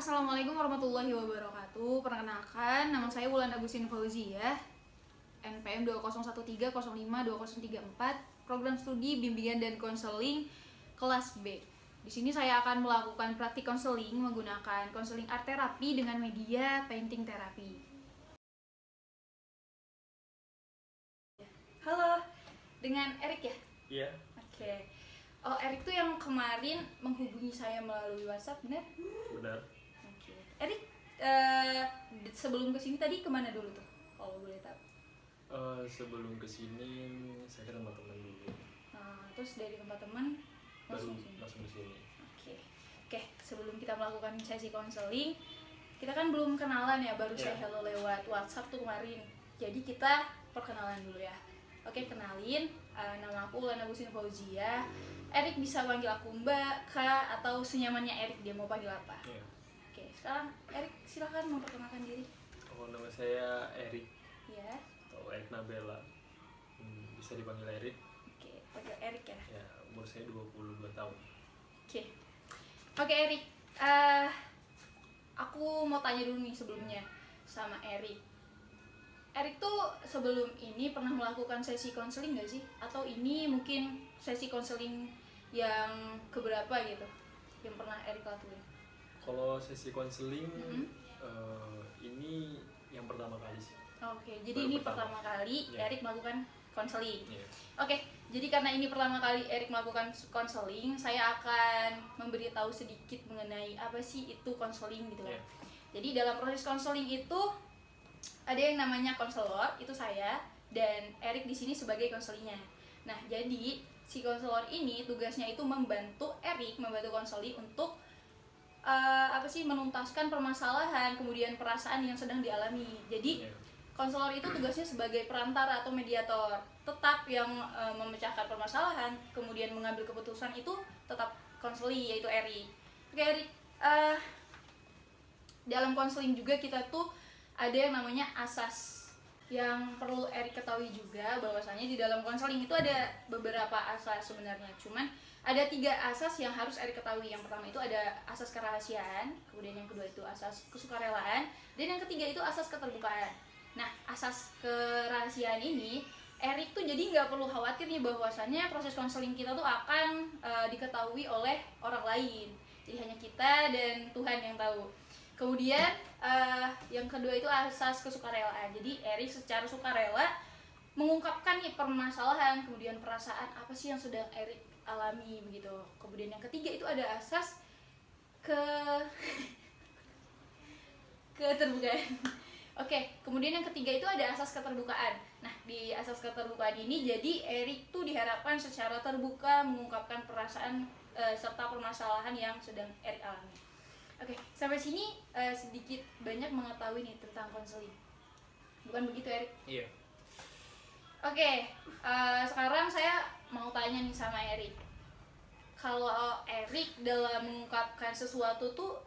Assalamualaikum warahmatullahi wabarakatuh. Perkenalkan, nama saya Wulan Agusin Fauziyah, NPM 2013052034, program studi bimbingan dan konseling kelas B. Di sini saya akan melakukan praktik konseling menggunakan konseling art terapi dengan media painting terapi. Halo, dengan Erik ya? Iya. Oke. Oh, Erik tuh yang kemarin menghubungi saya melalui WhatsApp, benar? Benar. Oke. Erik, sebelum kesini tadi kemana dulu tuh? Kalau boleh tahu. Sebelum kesini saya ke tempat teman dulu. Terus dari tempat teman Baru langsung sini. langsung ke sini. Oke. Sebelum kita melakukan sesi konseling, kita kan belum kenalan ya, baru saya hello lewat WhatsApp tuh kemarin. Jadi kita perkenalan dulu ya. Oke, kenalin, nama aku Wulan Agusin Fauziyah. Erik bisa panggil aku Mbak, Kak, atau senyamannya Erik, dia mau panggil apa? Iya. Oke, sekarang Erik silahkan memperkenalkan diri. Nama saya Erik Ya. atau Erik Nabela. Bisa dipanggil Erik. Oke, panggil Erik ya. Ya, umur saya 22 tahun. Oke Erik, aku mau tanya dulu nih sebelumnya sama Erik. Erik tuh sebelum ini pernah melakukan sesi konseling nggak sih? Atau ini mungkin sesi konseling yang keberapa gitu yang pernah Erik lakuin? Kalau sesi konseling ini yang pertama kali sih. Oke, jadi Baru ini pertama. pertama kali Iya. Erik melakukan konseling. Iya. Oke, jadi karena ini pertama kali Erik melakukan konseling, saya akan memberitahu sedikit mengenai apa sih itu konseling gitu kan. Iya. Jadi dalam proses konseling itu ada yang namanya konselor, itu saya, dan Erik di sini sebagai konselingnya. Nah, jadi si konselor ini tugasnya itu membantu Erik, membantu konseli untuk menuntaskan permasalahan, kemudian perasaan yang sedang dialami. Jadi Iya. konselor itu tugasnya sebagai perantara atau mediator, tetap yang memecahkan permasalahan, kemudian mengambil keputusan itu tetap konseli, yaitu Erik. Oke Erik, dalam konseling juga kita tuh ada yang namanya asas. Yang perlu Erik ketahui juga bahwasanya di dalam konseling itu ada beberapa asas sebenarnya. Cuman ada 3 asas yang harus Erik ketahui. Yang pertama itu ada asas kerahasiaan, kemudian yang kedua itu asas kesukarelaan, dan yang ketiga itu asas keterbukaan. Nah, asas kerahasiaan ini Erik tuh jadi nggak perlu khawatir nih bahwasannya proses konseling kita tuh akan diketahui oleh orang lain. Jadi hanya kita dan Tuhan yang tahu. Kemudian yang kedua itu asas kesukarelaan. Jadi Erik secara sukarela mengungkapkan nih permasalahan, kemudian perasaan apa sih yang sedang Erik alami begitu. Kemudian yang ketiga itu ada asas keterbukaan. Oke, kemudian yang ketiga itu ada asas keterbukaan. Nah, di asas keterbukaan ini jadi Erik tuh diharapkan secara terbuka mengungkapkan perasaan serta permasalahan yang sedang Erik alami. Oke, sampai sini sedikit banyak mengetahui nih tentang konseling. Bukan begitu, Erik? Iya. Oke, sekarang saya mau tanya nih sama Erik. Kalau Erik dalam mengungkapkan sesuatu tuh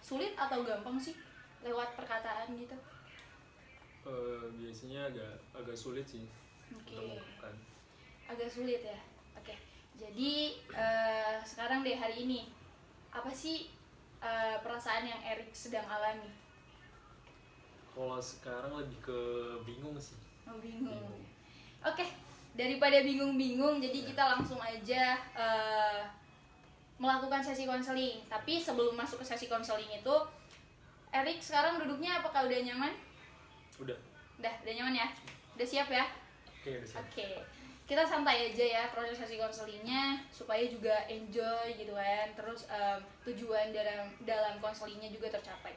sulit atau gampang sih lewat perkataan gitu? Biasanya agak sulit sih. Oke. Untuk mengungkapkan. Agak sulit ya. Oke. Jadi sekarang deh hari ini apa sih perasaan yang Erik sedang alami? Kalau sekarang lebih ke bingung sih. Oh, bingung. Oke, daripada bingung-bingung, jadi kita langsung aja melakukan sesi konseling. Tapi sebelum masuk ke sesi konseling itu, Erik sekarang duduknya apakah udah nyaman? Udah Nyaman ya? Udah siap ya? udah siap. Oke. Kita santai aja ya proses sesi konselingnya supaya juga enjoy gitu kan. Terus tujuan dalam konselingnya juga tercapai.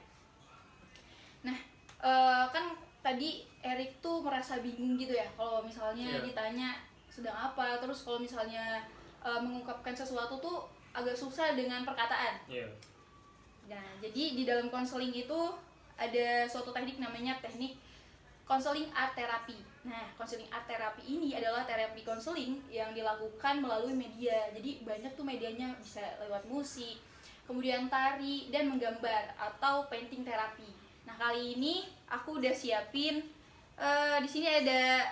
Nah, kan tadi Erik tuh merasa bingung gitu ya kalau misalnya ditanya sedang apa, terus kalau misalnya mengungkapkan sesuatu tuh agak susah dengan perkataan. Iya. Nah, jadi di dalam konseling itu ada suatu teknik namanya teknik konseling art terapi. Nah, konseling art terapi ini adalah terapi konseling yang dilakukan melalui media. Jadi banyak tuh medianya, bisa lewat musik, kemudian tari, dan menggambar atau painting terapi. Nah, kali ini aku udah siapin di sini ada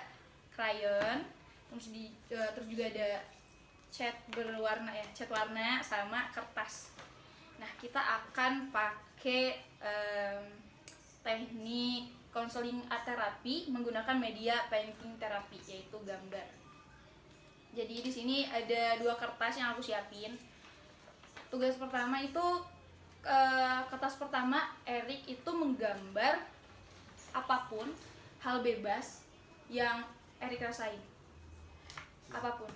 krayon, terus juga ada cat berwarna ya, cat warna sama kertas. Nah, kita akan pakai teknik konseling art terapi menggunakan media painting terapi, yaitu gambar. Jadi di sini ada 2 kertas yang aku siapin. Tugas pertama itu kertas pertama, Erik itu menggambar apapun, hal bebas yang Erik rasain, apapun.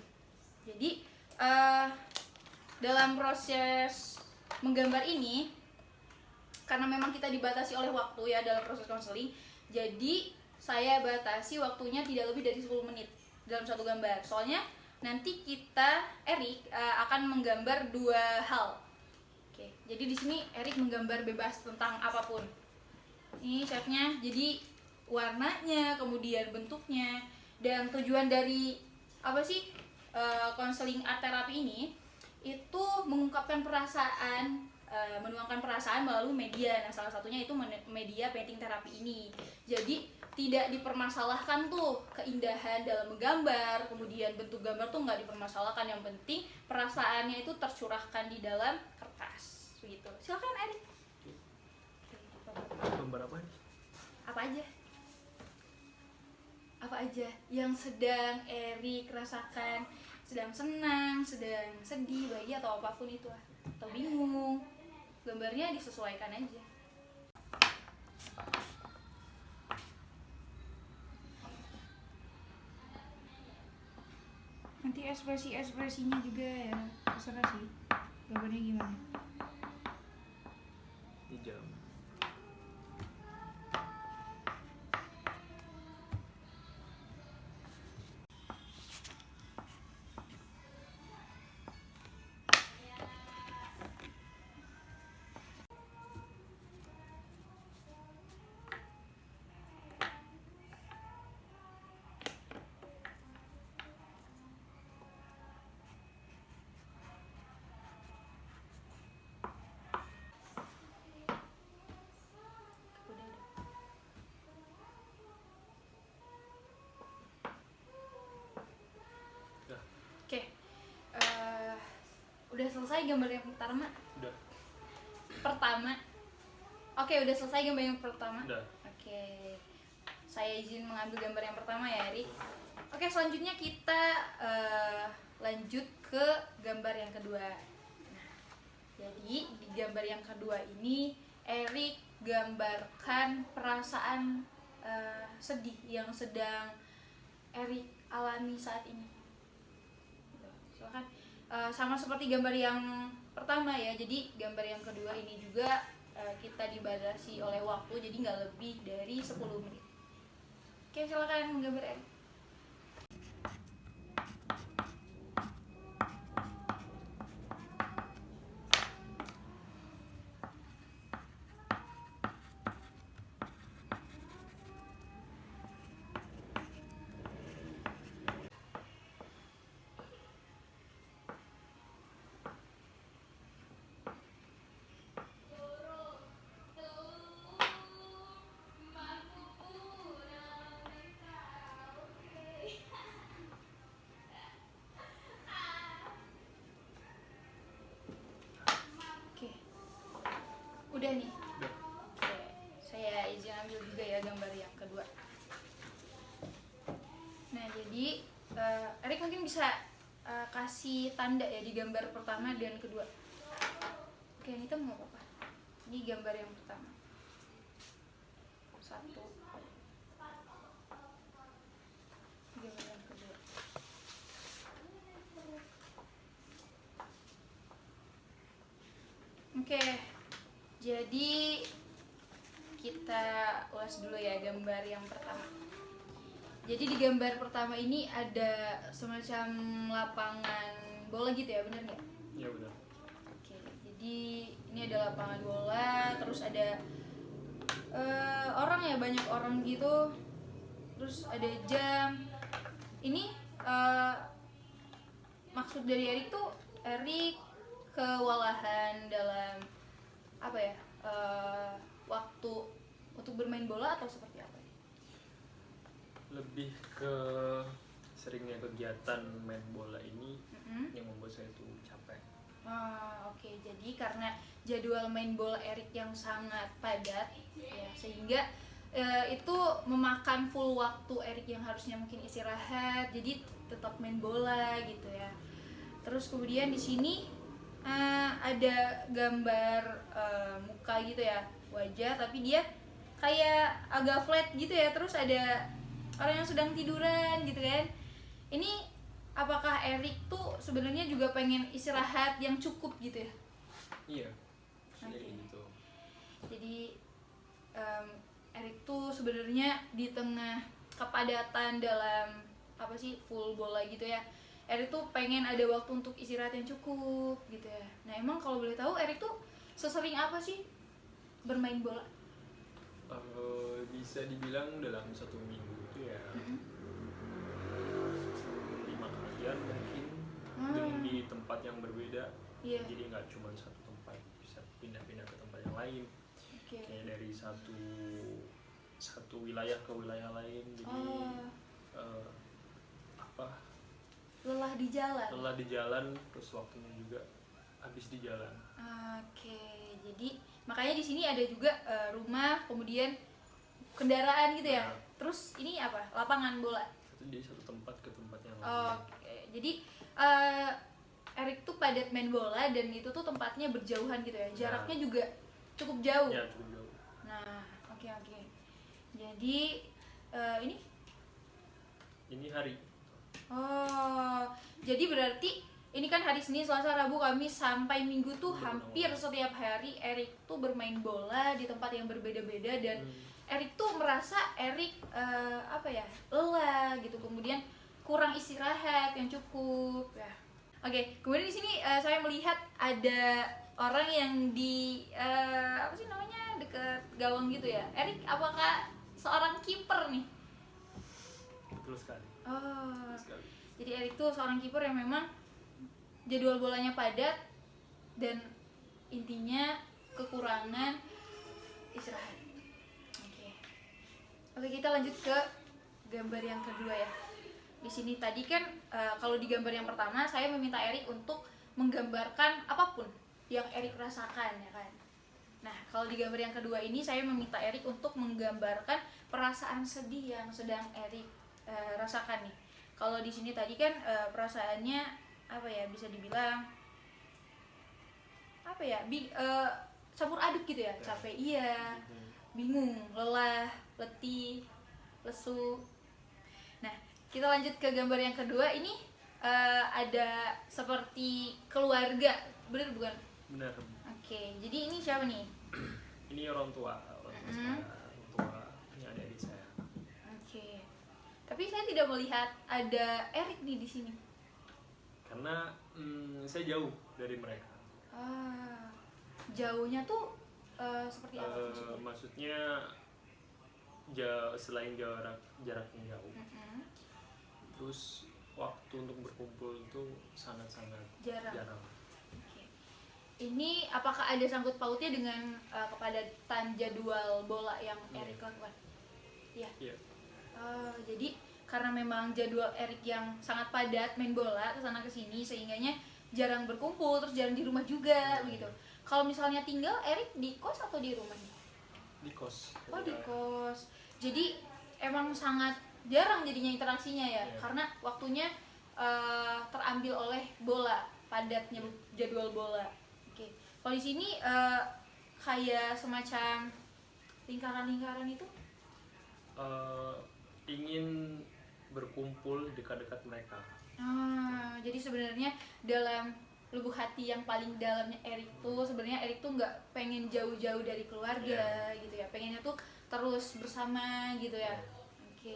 Jadi dalam proses menggambar ini, karena memang kita dibatasi oleh waktu ya dalam proses konseling, jadi saya batasi waktunya tidak lebih dari 10 menit dalam satu gambar. Soalnya nanti Erik akan menggambar 2 hal. Oke, jadi di sini Erik menggambar bebas tentang apapun. Ini shape-nya, jadi warnanya, kemudian bentuknya, dan tujuan dari konseling art terapi ini itu mengungkapkan perasaan, menuangkan perasaan melalui media. Nah, salah satunya itu media painting terapi ini. Jadi tidak dipermasalahkan tuh keindahan dalam menggambar, kemudian bentuk gambar tuh nggak dipermasalahkan, yang penting perasaannya itu tercurahkan di dalam kertas, begitu. Silakan Erik. Gambar apa nih? Apa aja yang sedang Erik rasakan, sedang senang, sedang sedih, bahagia, atau apapun itu, atau bingung, gambarnya disesuaikan aja. Nanti ekspresinya juga ya, terserah sih gambarnya gimana. Hijau. Oke, udah selesai gambar yang pertama? Udah. Oke, udah selesai gambar yang pertama? Udah. Oke, saya izin mengambil gambar yang pertama ya, Erik. Oke, selanjutnya kita lanjut ke gambar yang kedua. Nah, jadi di gambar yang kedua ini Erik gambarkan perasaan sedih yang sedang Erik alami saat ini. Silakan. Sama seperti gambar yang pertama ya, jadi gambar yang kedua ini juga kita dibatasi oleh waktu, jadi nggak lebih dari 10 menit. Oke, silakan menggambar Erik. Udah nih. Udah. Oke, saya izin ambil juga ya gambar yang kedua. Nah, jadi Erik mungkin bisa kasih tanda ya di gambar pertama dan kedua. Oke, yang hitam nggak apa-apa. Ini gambar yang pertama. 1. Gambar yang kedua. Oke. Jadi kita ulas dulu ya gambar yang pertama. Jadi di gambar pertama ini ada semacam lapangan bola gitu ya, bener nggak? Ya udah. Oke, jadi ini ada lapangan bola, terus ada orang ya, banyak orang gitu, terus ada jam. Ini maksud dari Erik tuh, Erik kewalahan dalam waktu untuk bermain bola atau seperti apa? Lebih ke seringnya kegiatan main bola ini yang membuat saya tuh capek. Oke. Jadi karena jadwal main bola Erik yang sangat padat, ya, sehingga itu memakan full waktu Erik yang harusnya mungkin istirahat, jadi tetap main bola gitu ya. Terus kemudian di sini ada gambar muka gitu ya, wajah, tapi dia kayak agak flat gitu ya. Terus ada orang yang sedang tiduran gitu kan. Ini apakah Erik tuh sebenarnya juga pengen istirahat yang cukup gitu ya? Iya. Oke. Kayak gitu. Jadi Erik tuh sebenarnya di tengah kepadatan dalam apa sih full bola gitu ya, Erik tuh pengen ada waktu untuk istirahat yang cukup gitu ya. Nah emang kalau boleh tahu Erik tuh sesering apa sih bermain bola? Bisa dibilang dalam 1 minggu itu ya 5 kalian mungkin, dengan di tempat yang berbeda. Iya. Jadi nggak cuma satu tempat, bisa pindah-pindah ke tempat yang lain. Oke. Kayak dari satu wilayah ke wilayah lain. Jadi Lelah di jalan. lelah di jalan, terus waktunya juga habis di jalan. Oke, jadi makanya di sini ada juga rumah, kemudian kendaraan gitu ya. Nah. Terus ini apa? Lapangan bola. Jadi satu tempat ke tempat yang lain. Oke, jadi Erik tuh padat main bola dan itu tuh tempatnya berjauhan gitu ya. Jaraknya juga cukup jauh. Ya, cukup jauh. Nah, oke. Jadi Ini hari. Jadi berarti ini kan hari Senin, Selasa, Rabu, Kamis sampai Minggu tuh hampir setiap hari Erik tuh bermain bola di tempat yang berbeda-beda dan Erik tuh merasa Erik lelah gitu, kemudian kurang istirahat yang cukup ya. Oke, kemudian di sini saya melihat ada orang yang di dekat gawang gitu ya. Erik apakah seorang kiper nih? Betul sekali. Oh. Betul sekali. Jadi Erik tuh seorang kiper yang memang jadwal bolanya padat dan intinya kekurangan istirahat. Oke, kita lanjut ke gambar yang kedua ya. Di sini tadi kan kalau di gambar yang pertama saya meminta Erik untuk menggambarkan apapun yang Erik rasakan ya kan. Nah, kalau di gambar yang kedua ini saya meminta Erik untuk menggambarkan perasaan sedih yang sedang Erik rasakan nih. Kalau di sini tadi kan perasaannya bisa dibilang campur aduk gitu ya. Capek iya, bingung, lelah, letih, lesu. Nah, kita lanjut ke gambar yang kedua. Ini ada seperti keluarga, bener bukan? Benar. Oke, jadi ini siapa nih? Ini orang tua saya, ini adik-adik saya. Oke. Tapi saya tidak melihat ada Erik nih di sini. Karena saya jauh dari mereka. Jauhnya tuh seperti apa? Maksudnya selain jaraknya jauh, terus waktu untuk berkumpul tuh sangat-sangat jarang. Oke. Ini apakah ada sangkut pautnya dengan kepadatan jadwal bola yang Erik lakukan? Iya. Jadi karena memang jadwal Erik yang sangat padat main bola kesana kesini sehingganya jarang berkumpul, terus jarang di rumah juga begitu. Kalau misalnya tinggal Erik di kos atau di rumah? Di kos. Oh, di kos. Jadi emang sangat jarang jadinya interaksinya ya, karena waktunya terambil oleh bola, padatnya jadwal bola. Oke. Kalau di sini kayak semacam lingkaran-lingkaran itu ingin berkumpul dekat-dekat mereka. Jadi sebenarnya dalam lubuk hati yang paling dalamnya Erik tuh sebenarnya Erik tuh nggak pengen jauh-jauh dari keluarga gitu ya, pengennya tuh terus bersama gitu ya. Oke.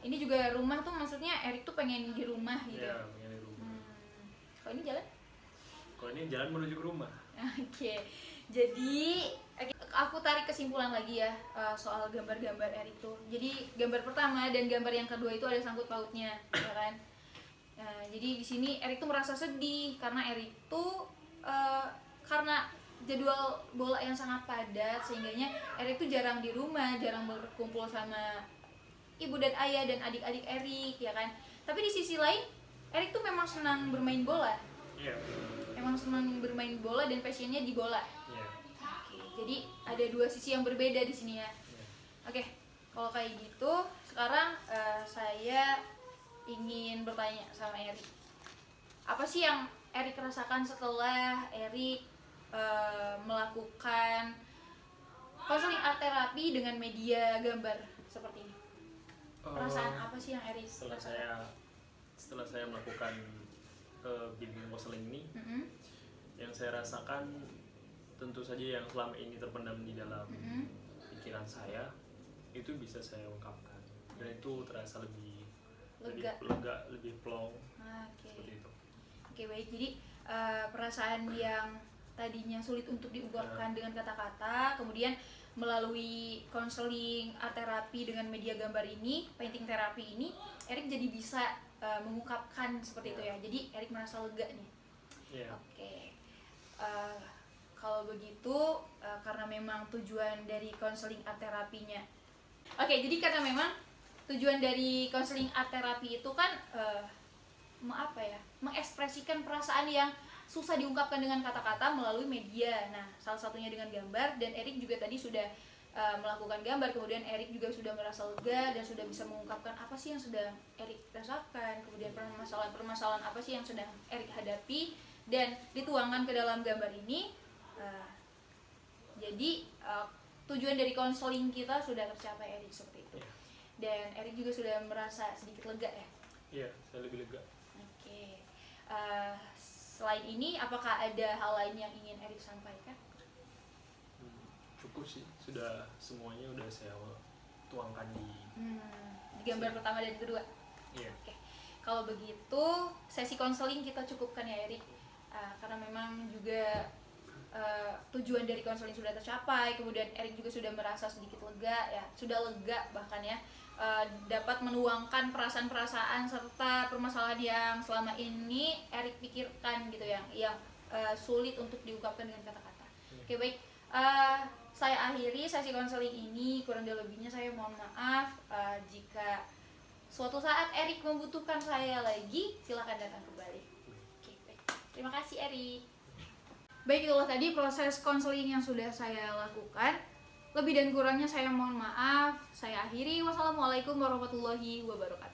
Ini juga rumah tuh maksudnya Erik tuh pengen di rumah gitu. Iya, pengen di rumah. Kalau ini jalan? Kalau ini jalan menuju ke rumah. Oke. Jadi aku tarik kesimpulan lagi ya soal gambar-gambar Erik tuh. Jadi gambar pertama dan gambar yang kedua itu ada sangkut pautnya, ya kan? Jadi di sini Erik tuh merasa sedih karena Erik tuh karena jadwal bola yang sangat padat sehingganya Erik tuh jarang di rumah, jarang berkumpul sama ibu dan ayah dan adik-adik Erik, ya kan? Tapi di sisi lain Erik tuh memang senang bermain bola. Iya. Emang senang bermain bola dan passionnya di bola. Iya. Oke, jadi ada dua sisi yang berbeda di sini ya. Iya. Oke, kalau kayak gitu, sekarang saya ingin bertanya sama Erik. Apa sih yang Erik rasakan setelah Erik melakukan konseling art terapi dengan media gambar seperti ini? Perasaan apa sih yang Erik Setelah saya melakukan bimbing konseling ini, yang saya rasakan tentu saja yang selama ini terpendam di dalam pikiran saya itu bisa saya ungkapkan, dan itu terasa lebih lega, lebih plong. Seperti itu. Oke, baik. Jadi perasaan yang tadinya sulit untuk diungkapkan dengan kata-kata, kemudian melalui konseling art terapi dengan media gambar ini, painting terapi ini, Erik jadi bisa mengungkapkan seperti itu ya. Jadi Erik merasa lega nih. Oke. Kalau begitu karena memang tujuan dari konseling art terapinya. Oke, jadi karena memang tujuan dari konseling art terapi itu kan mengekspresikan perasaan yang susah diungkapkan dengan kata-kata melalui media. Nah, salah satunya dengan gambar, dan Erik juga tadi sudah melakukan gambar, kemudian Erik juga sudah merasa lega dan sudah bisa mengungkapkan apa sih yang sedang Erik rasakan, kemudian permasalahan apa sih yang sedang Erik hadapi, dan dituangkan ke dalam gambar ini. Jadi tujuan dari konseling kita sudah tercapai, Erik, seperti itu. Dan Erik juga sudah merasa sedikit lega ya? Iya, saya lebih lega. Oke. Selain ini, apakah ada hal lain yang ingin Erik sampaikan? Cukup sih, sudah semuanya udah saya tuangkan di gambar pertama dan kedua. Iya. Oke. Kalau begitu, sesi konseling kita cukupkan ya, Erik. Karena memang juga tujuan dari konseling sudah tercapai, kemudian Erik juga sudah merasa sedikit lega ya, sudah lega bahkan ya, dapat menuangkan perasaan-perasaan serta permasalahan yang selama ini Erik pikirkan gitu ya, yang sulit untuk diungkapkan dengan kata-kata. Oke, baik. Saya akhiri sesi konseling ini, kurang dan lebihnya saya mohon maaf. Jika suatu saat Erik membutuhkan saya lagi, silakan datang kembali. Oke, baik. Terima kasih, Erik. Baik, itulah tadi proses konseling yang sudah saya lakukan. Lebih dan kurangnya saya mohon maaf. Saya akhiri. Wassalamualaikum warahmatullahi wabarakatuh.